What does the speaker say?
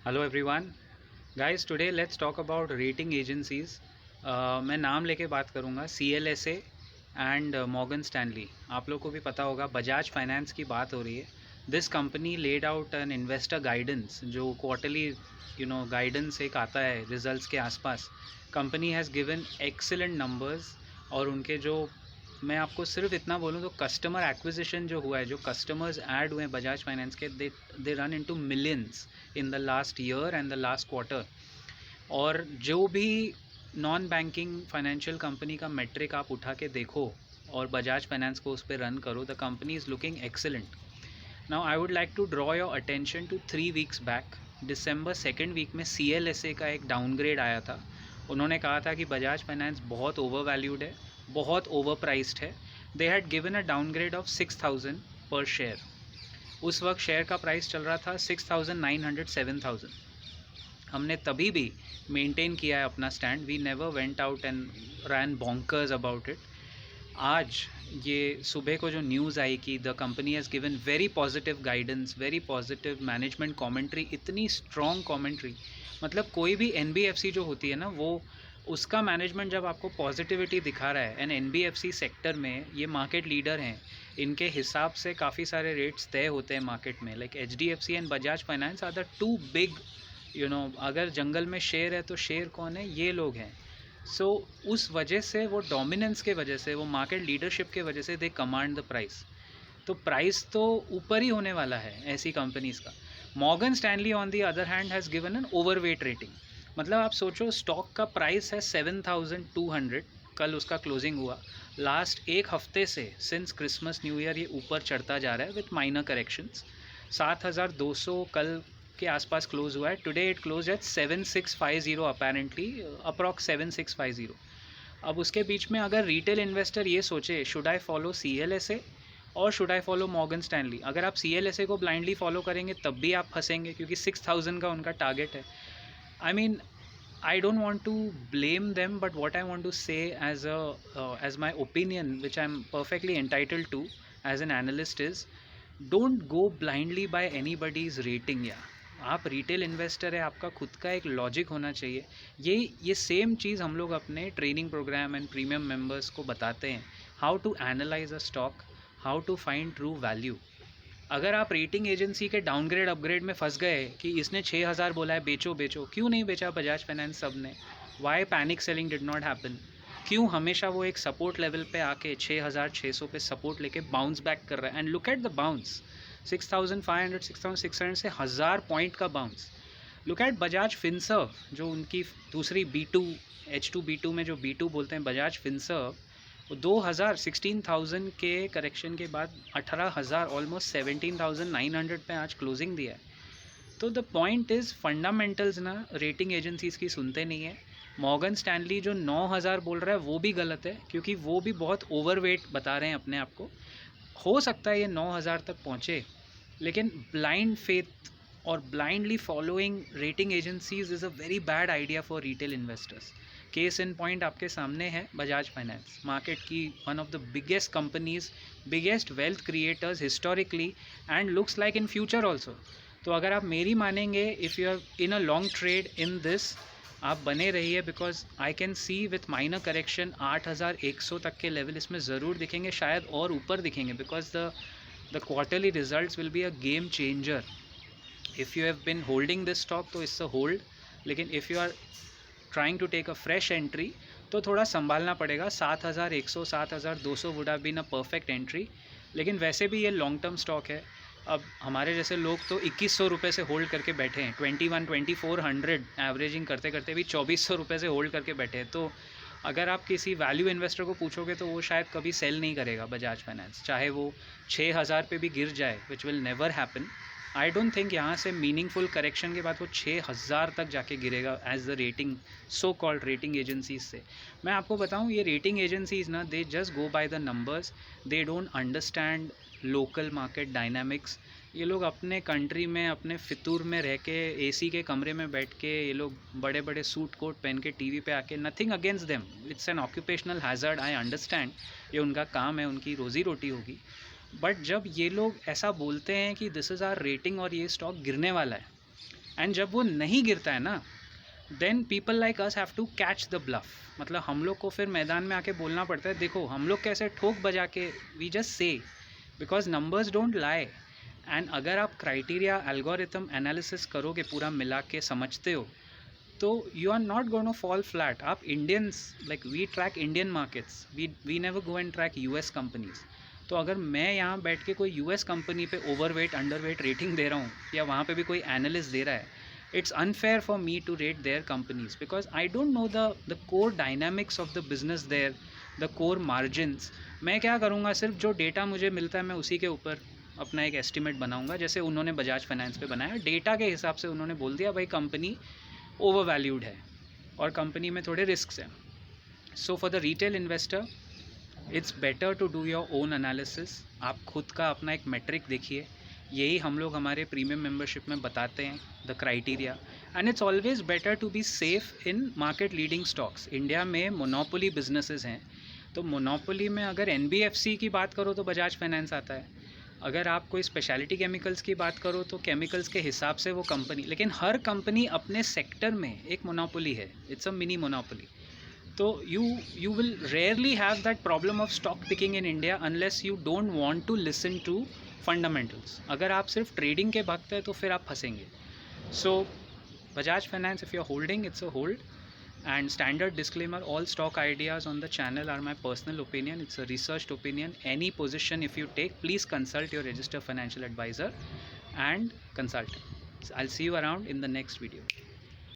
Hello everyone guys, today let's talk about rating agencies. मैं नाम लेके बात करूँगा, CLSA एंड मॉर्गन स्टैनली। आप लोग को भी पता होगा, बजाज फाइनेंस की बात हो रही है। This company laid out an investor guidance, जो क्वार्टरली गाइडेंस एक आता है रिजल्ट्स के आसपास। Company has given excellent numbers, और उनके जो, मैं आपको सिर्फ इतना बोलूँ तो कस्टमर एक्विजिशन जो हुआ है, जो कस्टमर्स ऐड हुए हैं बजाज फाइनेंस के, they run into millions in the last year and the last quarter. और जो भी नॉन बैंकिंग फाइनेंशियल कंपनी का मेट्रिक आप उठा के देखो और बजाज फाइनेंस को उस पर रन करो, the company is looking excellent. Now I would like to draw your attention to 3 weeks back. दिसंबर सेकेंड वीक में CLSA का एक डाउनग्रेड आया था। उन्होंने कहा था कि बजाज फाइनेंस बहुत ओवर वैल्यूड है, बहुत ओवर प्राइस्ड है। They had given a downgrade of 6,000 पर शेयर। उस वक्त शेयर का प्राइस चल रहा था 6,900 7,000। हमने तभी भी मेंटेन किया है अपना stand. We never went out and ran bonkers about it. आज ये सुबह को जो न्यूज़ आई कि the company has given very positive guidance, very positive management commentary, इतनी स्ट्रॉन्ग कमेंट्री। मतलब कोई भी NBFC जो होती है ना, वो उसका मैनेजमेंट जब आपको पॉजिटिविटी दिखा रहा है, एंड NBFC सेक्टर में ये मार्केट लीडर हैं, इनके हिसाब से काफ़ी सारे रेट्स तय होते हैं मार्केट में। Like HDFC and Bajaj Finance are the two big, अगर जंगल में शेर है तो शेर कौन है? ये लोग हैं। सो उस वजह से, वो डोमिनेंस के वजह से, वो मार्केट लीडरशिप के वजह से दे कमांड द प्राइस। तो प्राइस तो ऊपर ही होने वाला है ऐसी कंपनीज़ का। Morgan Stanley on the other hand has given an overweight rating. मतलब आप सोचो, स्टॉक का प्राइस है 7,200, कल उसका क्लोजिंग हुआ। लास्ट एक हफ्ते से सिंस क्रिसमस न्यू ईयर ये ऊपर चढ़ता जा रहा है विथ माइनर करेक्शंस। 7,200 कल के आसपास क्लोज हुआ है। Today it close eight 7,650 apparently, approx 7,650। अब उसके बीच में अगर रिटेल इन्वेस्टर ये सोचे, शुड आई फॉलो CLSA और should I follow Morgan Stanley? अगर आप CLSA को ब्लाइंडली फॉलो करेंगे तब भी आप फंसेंगे, क्योंकि 6,000 का उनका टारगेट है। I mean, I don't want to blame them, but what I want to say as my opinion, which I'm perfectly entitled to as an analyst, is don't go blindly by anybody's rating। या आप retail investor है, आपका खुद का एक logic होना चाहिए। ये सेम चीज़ हम लोग अपने training program and premium members को बताते हैं, how to analyse a stock, how to find true value. अगर आप रेटिंग एजेंसी के डाउनग्रेड अपग्रेड में फंस गए कि इसने 6,000 बोला है, बेचो बेचो, क्यों नहीं बेचा बजाज फाइनेंस सब ने? Why panic selling did not happen? क्यों हमेशा वो एक सपोर्ट लेवल पे आके 6,600 पे सपोर्ट लेके बाउंस बैक कर रहा है? And look at the bounce, 6,500 6,600 से 1,000 पॉइंट का bounce. Look at Bajaj Finserv, जो उनकी दूसरी B2 H2B2 में जो B2 बोलते हैं बजाज फिनसर्व, 16,000 के करेक्शन के बाद 18,000, ऑलमोस्ट 17,900 पे आज क्लोजिंग दिया है। तो द पॉइंट इज़, फंडामेंटल्स ना रेटिंग एजेंसीज़ की सुनते नहीं है। मॉर्गन स्टैनली जो 9,000 बोल रहा है वो भी गलत है, क्योंकि वो भी बहुत ओवरवेट बता रहे हैं अपने आप को। हो सकता है ये 9,000 तक पहुँचे, लेकिन ब्लाइंड फेथ और blindly following rating agencies is a very bad idea for retail investors. Case in point आपके सामने है बजाज फाइनेंस, मार्केट की one of the biggest companies, biggest wealth creators historically, and looks like in future also. तो अगर आप मेरी मानेंगे, if you are in a long trade in this, आप बने रहिए, because I can see with minor correction 8,100 तक के लेवल इसमें ज़रूर दिखेंगे, शायद और ऊपर दिखेंगे, because the quarterly results will be a game changer. If you have been holding this stock तो इट्स अ होल्ड, लेकिन if you are trying to take a fresh entry तो थोड़ा संभालना पड़ेगा। 7,100 7,200 would have been a perfect entry, लेकिन वैसे भी ये लॉन्ग टर्म स्टॉक है। अब हमारे जैसे लोग तो 2,100 रुपये से होल्ड करके बैठे हैं, 2400 एवरेजिंग करते करते भी 2,400 रुपये से होल्ड करके बैठे हैं। तो अगर आप किसी वैल्यू इन्वेस्टर को पूछोगे तो वो शायद कभी सेल नहीं करेगा बजाज फाइनेंस, चाहे वो 6,000 पे भी गिर जाए, which will never happen. I don't think यहाँ से मीनिंगफुल करेक्शन के बाद वो 6,000 तक जाके गिरेगा as the rating, so called rating agencies से। मैं आपको बताऊँ, ये रेटिंग एजेंसीज ना, they just go by the numbers, they don't understand local market dynamics. ये लोग अपने कंट्री में, अपने फितूर में रह के, AC के कमरे में बैठ के, ये लोग बड़े बड़े सूट कोट पहन के TV पे आके, nothing against them, it's an occupational hazard, I understand, ये उनका काम है, उनकी रोज़ी रोटी होगी। बट जब ये लोग ऐसा बोलते हैं कि दिस इज़ आवर रेटिंग और ये स्टॉक गिरने वाला है, एंड जब वो नहीं गिरता है ना, then people like us have to catch the bluff, मतलब हम लोग को फिर मैदान में आके बोलना पड़ता है, देखो हम लोग कैसे ठोक बजा के वी जस्ट से, because numbers don't lie. And अगर आप क्राइटेरिया एल्गोरिथम एनालिसिस करोगे, पूरा मिला के समझते हो, तो you are not going to fall flat. आप Indians, like we track Indian markets, we never go and track US companies. तो अगर मैं यहाँ बैठ के कोई यूएस कंपनी पे ओवरवेट अंडरवेट रेटिंग दे रहा हूँ, या वहाँ पे भी कोई एनालिस्ट दे रहा है, it's unfair for me to rate their companies because I don't know the core dynamics of the business there, the core margins। मैं क्या करूँगा, सिर्फ जो डेटा मुझे मिलता है मैं उसी के ऊपर अपना एक एस्टिमेट बनाऊँगा, जैसे उन्होंने बजाज फाइनेंस पे बनाया, डेटा के हिसाब से उन्होंने बोल दिया भाई कंपनी ओवर वैल्यूड है और कंपनी में थोड़े रिस्क हैं। So for the retail investor it's better to do your own analysis. आप खुद का अपना एक मेट्रिक देखिए, यही हम लोग हमारे प्रीमियम मेंबरशिप में बताते हैं, the criteria. And it's always better to be safe in market leading stocks. India में मोनोपोली बिजनेसेस हैं, तो मोनोपोली में अगर एनबीएफसी की बात करो तो बजाज फाइनेंस आता है, अगर आप कोई स्पेशलिटी केमिकल्स की बात करो तो केमिकल्स के हिसाब से वो कंपनी, लेकिन हर कंपनी अपने सेक्टर में एक मोनोपोली है, इट्स अ मिनी मोनोपोली। तो you will rarely have that problem of stock picking in India unless you don't want to listen to fundamentals। अगर आप सिर्फ ट्रेडिंग के भक्त हैं तो फिर आप फंसेंगे। So Bajaj finance, if you're holding, it's a hold। And standard disclaimer, all stock ideas on the channel are my personal opinion, it's a researched opinion। Any position if you take, please consult your registered financial advisor and consultant। I'll see you around in the next video।